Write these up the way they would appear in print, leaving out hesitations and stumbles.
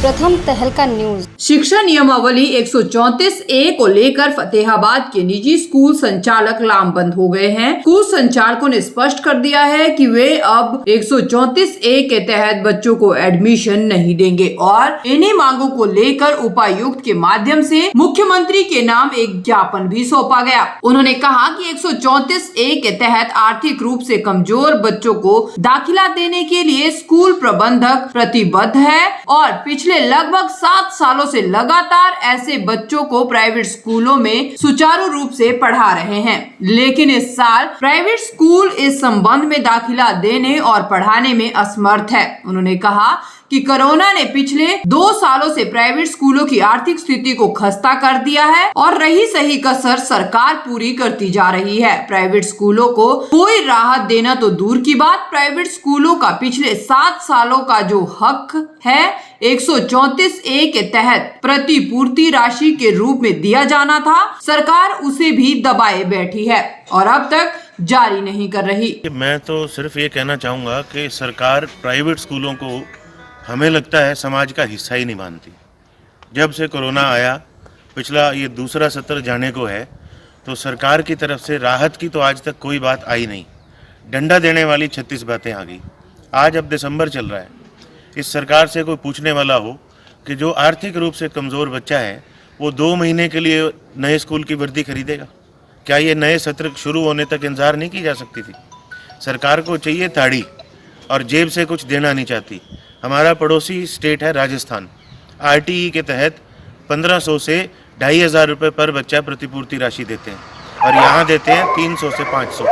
प्रथम तहलका न्यूज। शिक्षा नियमावली 134A को लेकर फतेहाबाद के निजी स्कूल संचालक लामबंद हो गए हैं। स्कूल संचालकों ने स्पष्ट कर दिया है कि वे अब 134A के तहत बच्चों को एडमिशन नहीं देंगे और इन्हीं मांगों को लेकर उपायुक्त के माध्यम से मुख्यमंत्री के नाम एक ज्ञापन भी सौंपा गया। उन्होंने कहा कि 134A के तहत आर्थिक रूप से कमजोर बच्चों को दाखिला देने के लिए स्कूल प्रबंधक प्रतिबद्ध है और पिछले लगभग 7 सालों से लगातार ऐसे बच्चों को प्राइवेट स्कूलों में सुचारू रूप से पढ़ा रहे हैं, लेकिन इस साल प्राइवेट स्कूल इस संबंध में दाखिला देने और पढ़ाने में असमर्थ है। उन्होंने कहा कि कोरोना ने पिछले 2 सालों से प्राइवेट स्कूलों की आर्थिक स्थिति को खस्ता कर दिया है और रही सही कसर सरकार पूरी करती जा रही है। प्राइवेट स्कूलों को कोई राहत देना तो दूर की बात, प्राइवेट स्कूलों का पिछले 7 सालों का जो हक है 134A के तहत प्रतिपूर्ति राशि के रूप में दिया जाना था, सरकार उसे भी दबाए बैठी है और अब तक जारी नहीं कर रही। मैं तो सिर्फ ये कहना चाहूँगा कि सरकार प्राइवेट स्कूलों को हमें लगता है समाज का हिस्सा ही नहीं मानती। जब से कोरोना आया, पिछला ये दूसरा सत्र जाने को है, तो सरकार की तरफ से राहत की तो आज तक कोई बात आई नहीं। डंडा देने वाली 36 बातें आ गई। आज अब दिसंबर चल रहा है, इस सरकार से कोई पूछने वाला हो कि जो आर्थिक रूप से कमज़ोर बच्चा है वो 2 महीने के लिए नए स्कूल की वर्दी खरीदेगा? क्या ये नए सत्र शुरू होने तक इंतज़ार नहीं की जा सकती थी? सरकार को चाहिए ताड़ी और जेब से कुछ देना नहीं चाहती। हमारा पड़ोसी स्टेट है राजस्थान, RTE के तहत 1500 से 2500 रुपये पर बच्चा प्रतिपूर्ति राशि देते हैं और यहाँ देते हैं 300 से 500,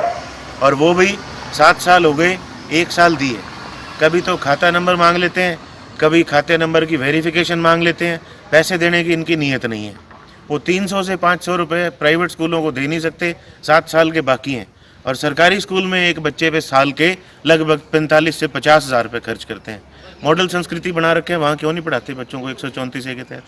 और वो भी 7 साल हो गए, 1 साल दिए। कभी तो खाता नंबर मांग लेते हैं, कभी खाते नंबर की वेरिफिकेशन मांग लेते हैं, पैसे देने की इनकी नीयत नहीं है। वो 300 से 500 रुपये प्राइवेट स्कूलों को दे नहीं सकते, 7 साल के बाकी हैं, और सरकारी स्कूल में एक बच्चे पे साल के लगभग 45 से 50 हज़ार रुपये खर्च करते हैं। मॉडल संस्कृति बना रखे हैं, वहाँ क्यों नहीं पढ़ाते बच्चों को 134A के तहत?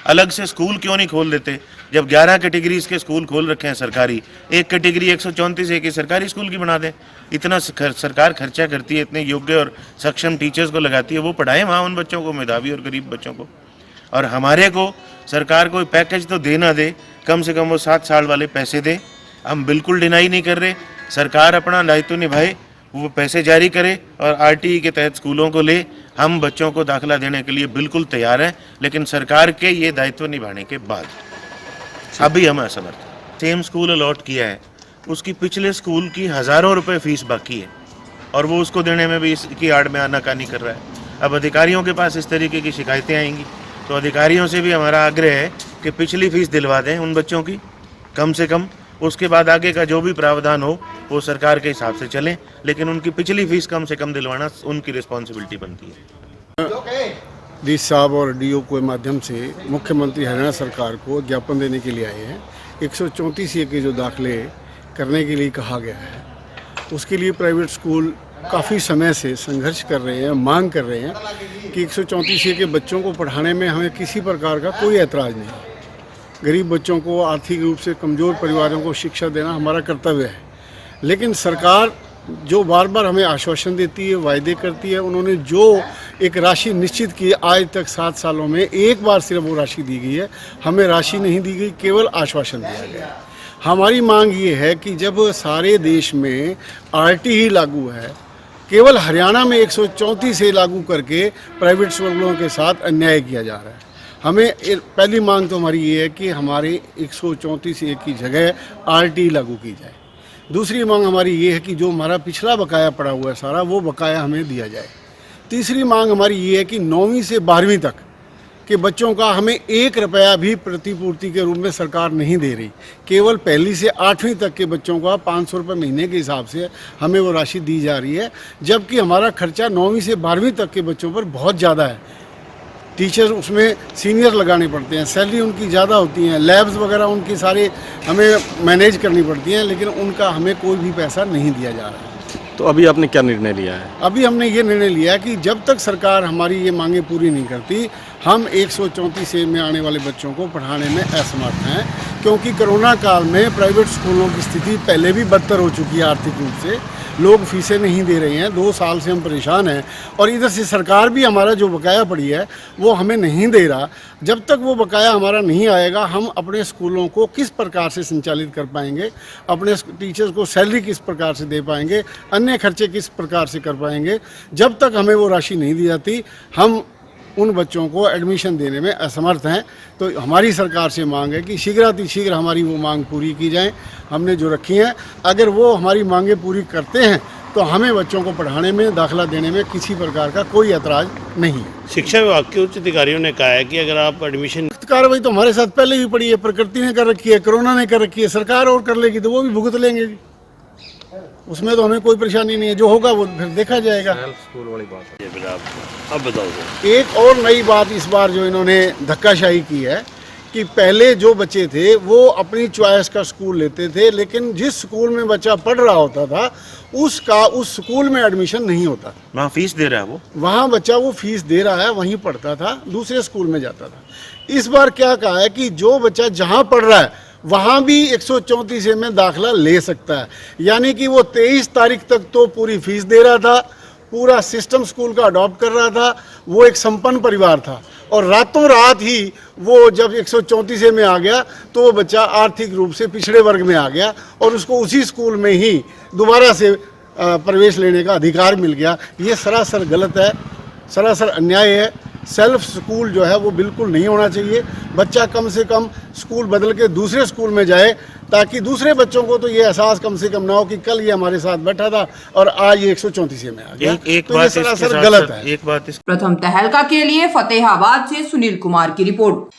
अलग से स्कूल क्यों नहीं खोल देते? जब 11 कैटेगरीज के स्कूल खोल रखे हैं सरकारी, एक कैटेगरी 134A की सरकारी स्कूल की बना दें। इतना सरकार खर्चा करती है, इतने योग्य और सक्षम टीचर्स को लगाती है, वो पढ़ाएं वहाँ उन बच्चों को, मेधावी और गरीब बच्चों को। और हमारे को सरकार कोई पैकेज तो दे ना दे, कम से कम वो 7 साल वाले पैसे दे। हम बिल्कुल डिनाई नहीं कर रहे, सरकार अपना दायित्व निभाए, वो पैसे जारी करे और RTE के तहत स्कूलों को ले। हम बच्चों को दाखिला देने के लिए बिल्कुल तैयार हैं, लेकिन सरकार के ये दायित्व निभाने के बाद अभी हम असमर्थ। सेम स्कूल अलॉट किया है, उसकी पिछले स्कूल की हज़ारों रुपए फीस बाकी है और वो उसको देने में भी इसकी आड़ में आनाकानी कर रहा है। अब अधिकारियों के पास इस तरीके की शिकायतें आएंगी तो अधिकारियों से भी हमारा आग्रह है कि पिछली फ़ीस दिलवा दें उन बच्चों की कम से कम, उसके बाद आगे का जो भी प्रावधान हो वो सरकार के हिसाब से चलें, लेकिन उनकी पिछली फ़ीस कम से कम दिलवाना उनकी रिस्पॉन्सिबिलिटी बनती है। डी साहब और DO के माध्यम से मुख्यमंत्री हरियाणा सरकार को ज्ञापन देने के लिए आए हैं। 134A के जो दाखिले करने के लिए कहा गया है, उसके लिए प्राइवेट स्कूल काफ़ी समय से संघर्ष कर रहे हैं, मांग कर रहे हैं कि 134A के बच्चों को पढ़ाने में हमें किसी प्रकार का कोई ऐतराज़ नहीं। गरीब बच्चों को, आर्थिक रूप से कमज़ोर परिवारों को शिक्षा देना हमारा कर्तव्य है, लेकिन सरकार जो बार बार हमें आश्वासन देती है, वायदे करती है, उन्होंने जो एक राशि निश्चित की, आज तक 7 सालों में एक बार सिर्फ वो राशि दी गई है। हमें राशि नहीं दी गई, केवल आश्वासन दिया गया। हमारी मांग ये है कि जब सारे देश में RTE लागू है, केवल हरियाणा में 134A लागू करके प्राइवेट स्कूलों के साथ अन्याय किया जा रहा है। हमें पहली मांग तो हमारी ये है कि हमारे 134A की जगह RTE लागू की जाए। दूसरी मांग हमारी ये है कि जो हमारा पिछला बकाया पड़ा हुआ है सारा, वो बकाया हमें दिया जाए। तीसरी मांग हमारी ये है कि 9वीं से 12वीं तक के बच्चों का हमें 1 रुपया भी प्रतिपूर्ति के रूप में सरकार नहीं दे रही। केवल 1ली से 8वीं तक के बच्चों का 500 रुपये महीने के हिसाब से हमें वो राशि दी जा रही है, जबकि हमारा खर्चा 9वीं से 12वीं तक के बच्चों पर बहुत ज़्यादा है। टीचर उसमें सीनियर लगाने पड़ते हैं, सैलरी उनकी ज़्यादा होती हैं, लैब्स वगैरह उनकी सारे हमें मैनेज करनी पड़ती हैं, लेकिन उनका हमें कोई भी पैसा नहीं दिया जा रहा है। तो अभी आपने क्या निर्णय लिया है? अभी हमने ये निर्णय लिया है कि जब तक सरकार हमारी ये मांगे पूरी नहीं करती, हम 134A में आने वाले बच्चों को पढ़ाने में असमर्थ हैं, क्योंकि कोरोना काल में प्राइवेट स्कूलों की स्थिति पहले भी बदतर हो चुकी है आर्थिक रूप से। लोग फीसें नहीं दे रहे हैं, 2 साल से हम परेशान हैं और इधर से सरकार भी हमारा जो बकाया पड़ी है वो हमें नहीं दे रहा। जब तक वो बकाया हमारा नहीं आएगा हम अपने स्कूलों को किस प्रकार से संचालित कर पाएंगे, अपने टीचर्स को सैलरी किस प्रकार से दे पाएंगे, अन्य खर्चे किस प्रकार से कर पाएंगे। जब तक हमें वो राशि नहीं दी जाती हम उन बच्चों को एडमिशन देने में असमर्थ हैं। तो हमारी सरकार से मांग है कि शीघ्र हमारी वो मांग पूरी की जाए, हमने जो रखी हैं। अगर वो हमारी मांगें पूरी करते हैं तो हमें बच्चों को पढ़ाने में, दाखिला देने में किसी प्रकार का कोई ऐतराज़ नहीं है। शिक्षा विभाग के उच्च अधिकारियों ने कहा है कि अगर आप एडमिशन कार्रवाई तो हमारे साथ पहले भी पड़ी है, प्रकृति ने कर रखी है, कोरोना ने कर रखी है, सरकार और कर लेगी तो वो भी भुगत लेंगे जी। उसमें तो हमें कोई परेशानी नहीं है, जो होगा वो फिर देखा जाएगा। स्कूल वाली बात है। फिर आप अब बताओ सर। एक और नई बात इस बार जो इन्होंने धक्काशाही की है कि पहले जो बच्चे थे वो अपनी चॉइस का स्कूल लेते थे, लेकिन जिस स्कूल में बच्चा पढ़ रहा होता था उस स्कूल में एडमिशन नहीं होता। वहाँ फीस दे रहा है वो, वहाँ बच्चा वो फीस दे रहा है, वहीं पढ़ता था, दूसरे स्कूल में जाता था। इस बार क्या कहा है कि जो बच्चा जहाँ पढ़ रहा है वहाँ भी 134A में दाखिला ले सकता है। यानी कि वो 23 तारीख तक तो पूरी फीस दे रहा था, पूरा सिस्टम स्कूल का अडॉप्ट कर रहा था, वो एक संपन्न परिवार था और रातों रात ही वो जब 134A में आ गया तो वो बच्चा आर्थिक रूप से पिछड़े वर्ग में आ गया और उसको उसी स्कूल में ही दोबारा से प्रवेश लेने का अधिकार मिल गया। ये सरासर गलत है, सरासर अन्याय है। सेल्फ स्कूल जो है वो बिल्कुल नहीं होना चाहिए। बच्चा कम से कम स्कूल बदल के दूसरे स्कूल में जाए ताकि दूसरे बच्चों को तो ये एहसास कम से कम ना हो कि कल ये हमारे साथ बैठा था और आज ये 134A में आ गया। तो ये सरासर गलत है। एक बात प्रथम तहलका के लिए फतेहाबाद से सुनील कुमार की रिपोर्ट।